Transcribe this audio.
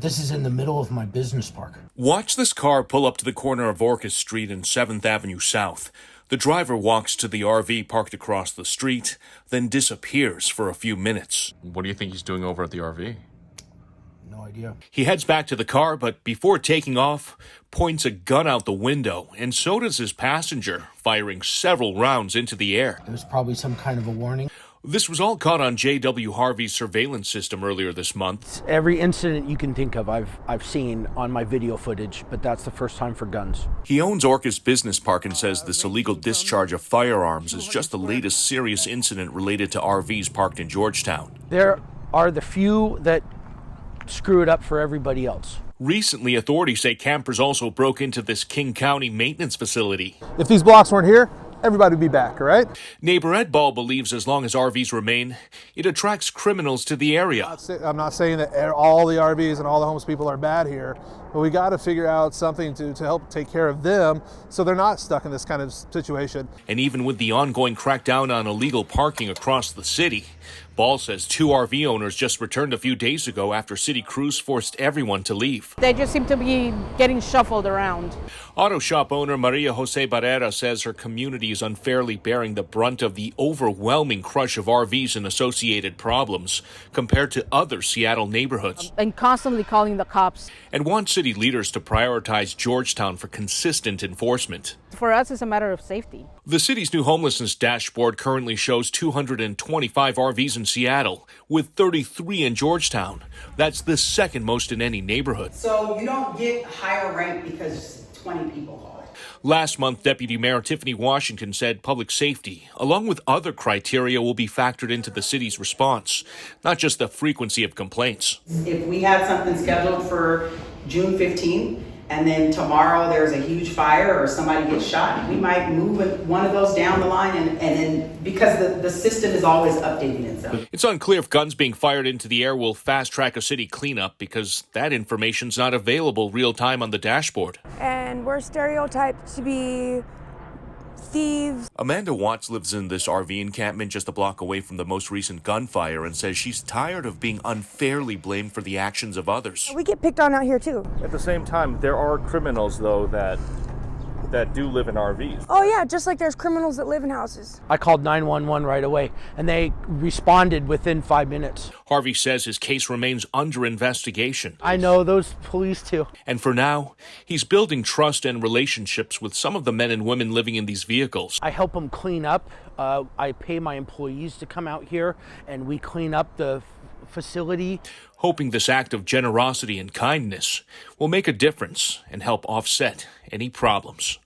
This is in the middle of my business park. Watch this car pull up to the corner of Orcas Street and 7th Avenue South. The driver walks to the RV parked across the street, then disappears for a few minutes. What do you think he's doing over at the RV? No idea. He heads back to the car, but before taking off, points a gun out the window, and so does his passenger, firing several rounds into the air. It was probably some kind of a warning. This was all caught on J.W. Harvey's surveillance system earlier this month. Every incident you can think of, I've seen on my video footage, but that's the first time for guns. He owns Orcas Business Park and says this illegal discharge of firearms is just the latest serious incident related to RVs parked in Georgetown. There are the few that screw it up for everybody else. Recently, authorities say campers also broke into this King County maintenance facility. If these blocks weren't here, everybody would be back, all right? Neighbor Ed Ball believes as long as RVs remain, it attracts criminals to the area. I'm not saying that all the RVs and all the homeless people are bad here, but we got to figure out something to help take care of them so they're not stuck in this kind of situation. And even with the ongoing crackdown on illegal parking across the city, Ball says 2 RV owners just returned a few days ago after city crews forced everyone to leave. They just seem to be getting shuffled around. Auto shop owner Maria Jose Barrera says her community is unfairly bearing the brunt of the overwhelming crush of RVs and associated problems compared to other Seattle neighborhoods. And constantly calling the cops. And wants city leaders to prioritize Georgetown for consistent enforcement. For us, it's a matter of safety. The city's new homelessness dashboard currently shows 225 RVs in Seattle, with 33 in Georgetown. That's the second most in any neighborhood. So you don't get higher rank because 20 people call it. Last month, Deputy Mayor Tiffany Washington said public safety, along with other criteria, will be factored into the city's response, not just the frequency of complaints. If we had something scheduled for June 15th, and then tomorrow there's a huge fire or somebody gets shot, we might move one of those down the line, and then because the system is always updating itself. It's unclear if guns being fired into the air will fast-track a city cleanup because that information's not available real-time on the dashboard. And we're stereotyped to be thieves. Amanda Watts lives in this RV encampment just a block away from the most recent gunfire and says she's tired of being unfairly blamed for the actions of others. We get picked on out here too. At the same time, there are criminals, though, that do live in RVs. Oh yeah, just like there's criminals that live in houses. I called 911 right away, and they responded within 5 minutes. Harvey says his case remains under investigation. I know those police too. And for now, he's building trust and relationships with some of the men and women living in these vehicles. I help them clean up. I pay my employees to come out here, and we clean up the facility. Hoping this act of generosity and kindness will make a difference and help offset any problems.